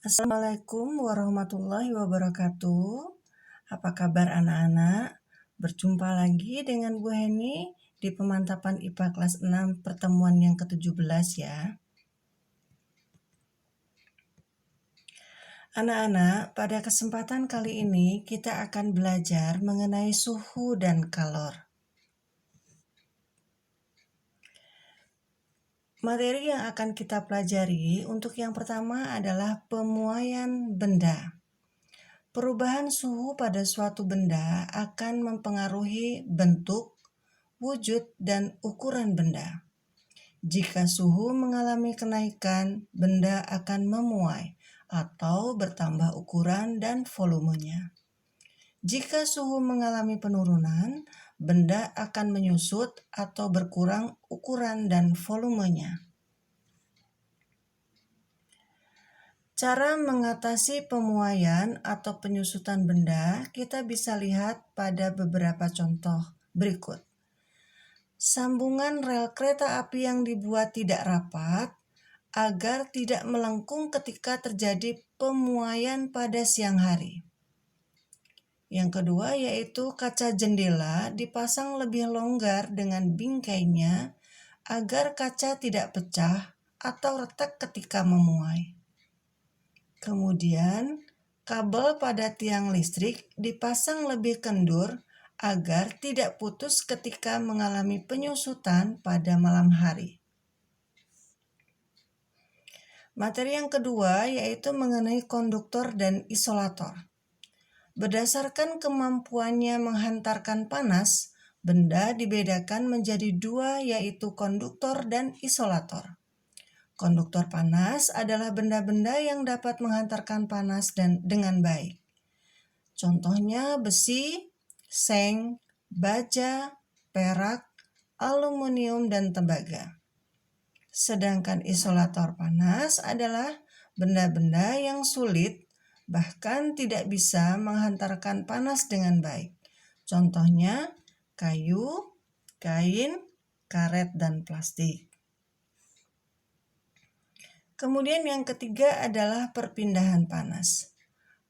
Assalamualaikum warahmatullahi wabarakatuh. Apa kabar anak-anak? Berjumpa lagi dengan Bu Heni di pemantapan IPA kelas 6 pertemuan yang ke-17 ya. Anak-anak, pada kesempatan kali ini kita akan belajar mengenai suhu dan kalor. Materi yang akan kita pelajari untuk yang pertama adalah pemuaian benda. Perubahan suhu pada suatu benda akan mempengaruhi bentuk, wujud, dan ukuran benda. Jika suhu mengalami kenaikan, benda akan memuai atau bertambah ukuran dan volumenya. Jika suhu mengalami penurunan, benda akan menyusut atau berkurang ukuran dan volumenya. Cara mengatasi pemuaian atau penyusutan benda kita bisa lihat pada beberapa contoh berikut. Sambungan rel kereta api yang dibuat tidak rapat agar tidak melengkung ketika terjadi pemuaian pada siang hari. Yang kedua yaitu kaca jendela dipasang lebih longgar dengan bingkainya agar kaca tidak pecah atau retak ketika memuai. Kemudian, kabel pada tiang listrik dipasang lebih kendur agar tidak putus ketika mengalami penyusutan pada malam hari. Materi yang kedua yaitu mengenai konduktor dan isolator. Berdasarkan kemampuannya menghantarkan panas, benda dibedakan menjadi dua yaitu konduktor dan isolator. Konduktor panas adalah benda-benda yang dapat menghantarkan panas dengan baik. Contohnya besi, seng, baja, perak, aluminium, dan tembaga. Sedangkan isolator panas adalah benda-benda yang sulit bahkan tidak bisa menghantarkan panas dengan baik. Contohnya kayu, kain, karet, dan plastik. Kemudian yang ketiga adalah perpindahan panas.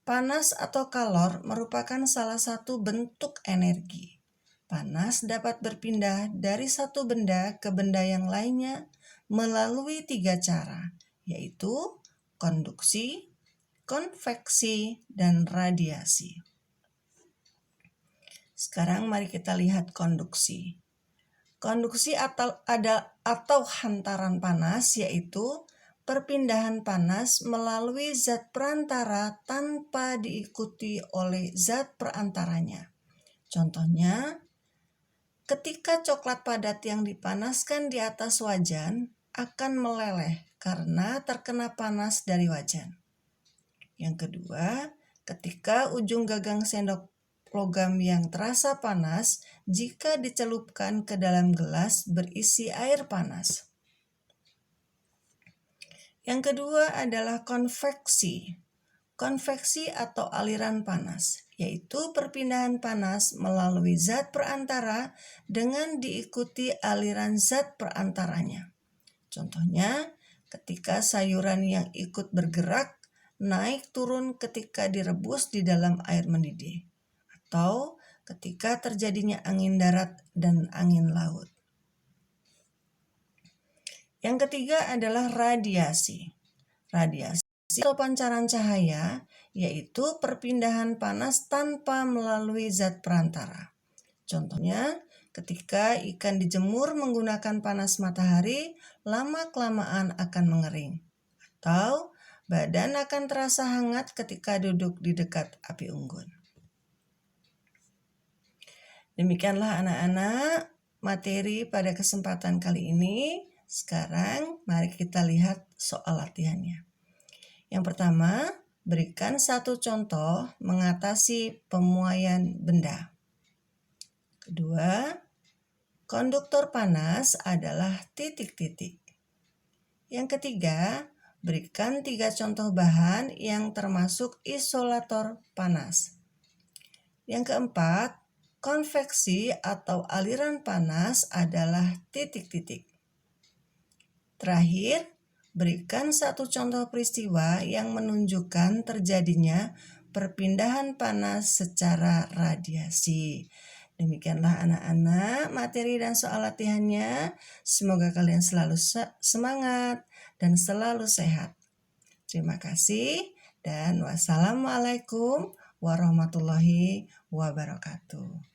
Panas atau kalor merupakan salah satu bentuk energi. Panas dapat berpindah dari satu benda ke benda yang lainnya melalui 3 cara, yaitu konduksi, konveksi, dan radiasi. Sekarang mari kita lihat konduksi. Konduksi atau hantaran panas yaitu perpindahan panas melalui zat perantara tanpa diikuti oleh zat perantaranya. Contohnya, ketika coklat padat yang dipanaskan di atas wajan akan meleleh karena terkena panas dari wajan. Yang kedua, ketika ujung gagang sendok logam yang terasa panas jika dicelupkan ke dalam gelas berisi air panas. Yang kedua adalah konveksi. Konveksi atau aliran panas, yaitu perpindahan panas melalui zat perantara dengan diikuti aliran zat perantaranya. Contohnya, ketika sayuran yang ikut bergerak naik turun ketika direbus di dalam air mendidih, atau ketika terjadinya angin darat dan angin laut. Yang ketiga adalah radiasi. Radiasi atau pancaran cahaya yaitu perpindahan panas tanpa melalui zat perantara. Contohnya, ketika ikan dijemur menggunakan panas matahari, lama-kelamaan akan mengering. Atau badan akan terasa hangat ketika duduk di dekat api unggun. Demikianlah anak-anak materi pada kesempatan kali ini. Sekarang mari kita lihat soal latihannya. Yang pertama, berikan satu contoh mengatasi pemuaian benda. Kedua, konduktor panas adalah titik-titik. Yang ketiga, berikan 3 contoh bahan yang termasuk isolator panas. Yang keempat, konveksi atau aliran panas adalah titik-titik. Terakhir, Berikan satu contoh peristiwa yang menunjukkan terjadinya perpindahan panas secara radiasi. Demikianlah anak-anak materi dan soal latihannya. Semoga kalian selalu semangat dan selalu sehat. Terima kasih dan wassalamualaikum warahmatullahi wabarakatuh.